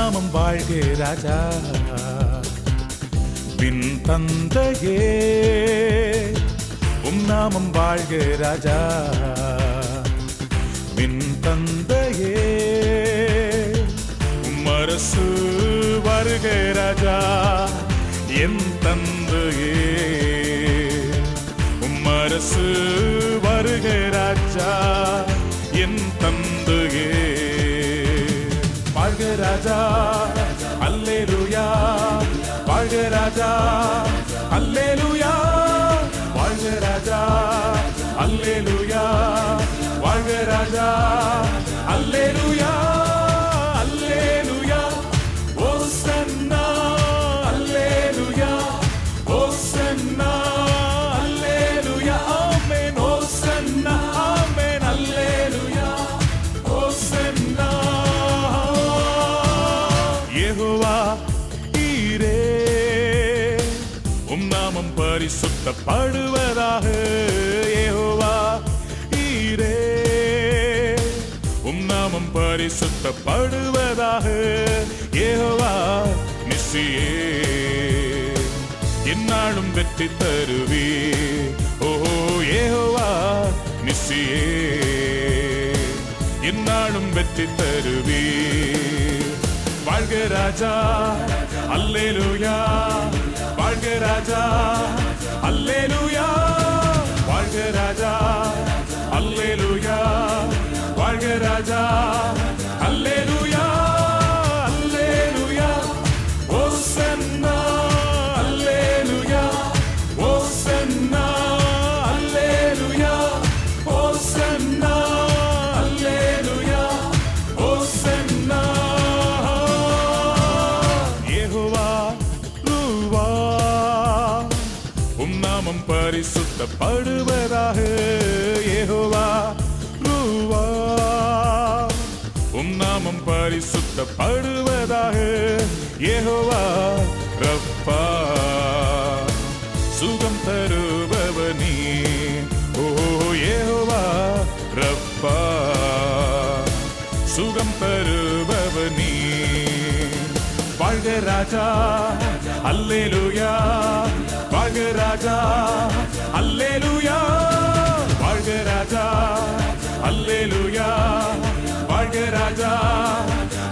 நாமம் வாழ்க ராஜா. வின் தந்தையே நாமம் வாழ்க ராஜா. வின் தந்தையே அரசு வருக ராஜா. என் தந்தையே அரசு வருக ராஜா. என் தந்தையே வாழ்க ராஜா. அல்லேலூயா வாழ்க ராஜா. அல்லேலூயா வாழ்க ராஜா. அல்லேலூயா வாழ்க ராஜா. அல்லேலூயா அல்லேலூயா ஓசன்னா. அல்லேலூயா ஓசன்னா. அல்லேலூயா ஆமென். ஓசன்னா ஆமென். அல்லேலூயா ஓசன்னா. யெகோவா ஈரே நாமம் பரிசுத்தப்படுவதாக. யெகோவா ஈரே நாமம் பரிசுத்தப்படுவதாக. யெகோவா நிசியே என்னாலும் வெற்றி தருவே. ஓஹோ யெகோவா நிசியே என்னாலும் வெற்றி தருவே. வாழ்க ராஜா. அல்லேலூயா வாழ்க ராஜா. அல்லேலூயா வாழ்க ராஜா. அல்லேலூயா வாழ்க ராஜா. அல்லேலூயா அல்லேலூயா ஓசன்னா. அல்லேலூயா ஓசன்னா. அல்லேலூயா ஓசன்னா. அல்லேலூயா ஓசன்னா. யெகோவா ரூவா நாமம் பரிசுத்தப்படுவதாக. யெகோவா ரூவா நாமம் பரிசுத்தப்படுவதாக. யெகோவா ரப்பா சுகம் தருபவனே. ஓ யெகோவா ரப்பா சுகம் தருபவனே. வாழ்க ராஜா. அல்லேலூயா வாழ்க ராஜா. அல்லேலூயா வாழ்க ராஜா. அல்லேலூயா வாழ்க ராஜா.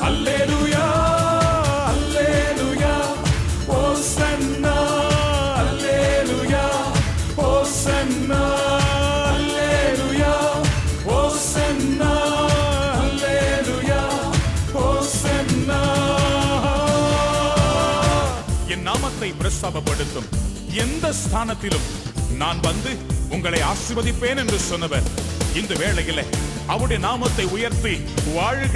அல்லேலூயா அல்லேலூயா ஓசன்னா. அல்லேலூயா ஓசன்னா. அல்லேலூயா ஓசன்னா. அல்லேலூயா ஓசன்னா. என் நாமத்தை பிரஸ்தாபப்படுத்தும் எந்த ஸ்தானத்திலும் நான் வந்து உங்களை ஆசீர்வதிப்பேன் என்று சொன்னவர் இந்த வேளையிலே அவருடைய நாமத்தை உயர்த்தி வாழ்க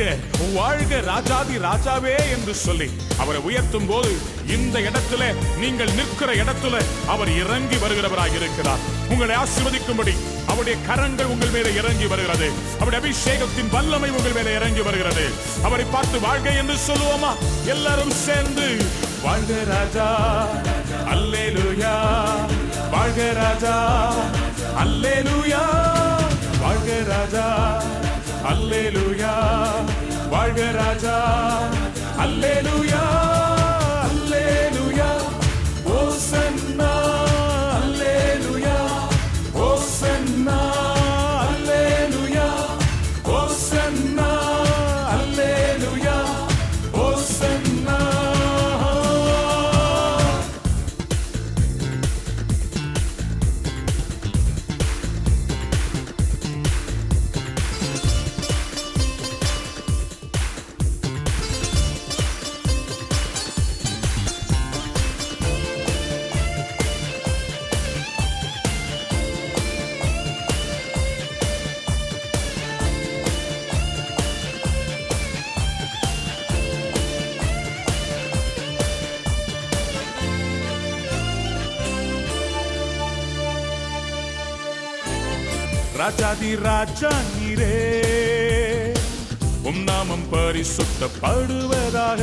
வாழ்க ராஜாதி ராஜாவே என்று சொல்லி அவரை உயர்த்தும் போது இந்த இடத்துல நீங்கள் நிற்கிற இடத்துல அவர் இறங்கி வருகிறவராக இருக்கிறார். உங்களை ஆசீர்வதிக்கும்படி அவருடைய கரங்கள் உங்கள் மேலே இறங்கி வருகிறது. அவருடைய அபிஷேகத்தின் வல்லமை உங்கள் மேலே இறங்கி வருகிறது. அவரை பார்த்து வாழ்க என்று சொல்லுவோமா? எல்லாரும் சேர்ந்து வாழ்க ராஜா. அல்லேலூயா வாழ்க ராஜா. அல்லேலூயா வாழ்க ராஜா. அல்லேலூயா வாழ்க ராஜா. அல்லேலூயா அல்லேலூயா ஓசன்னா. அல்லேலூயா ஓசன்னா. அல்லேலூயா ஓசன்னா. அல்லேலூயா ஓசன்னா. ராஜாதி ராஜா நீரே நாமம் பரிசுத்தப்படுவதாக.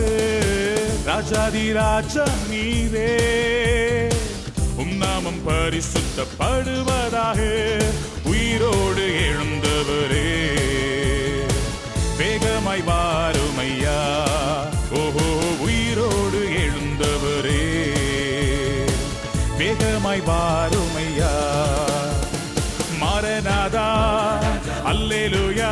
ராஜாதி ராஜா நீரே நாமம் பரிசுத்தப்படுவதாக. உயிரோடு எழுந்தவரே வேகமாய் வாருமையா. ஓஹோ வேகமாய் வாருமையா. மாரநாதா அல்லேலூயா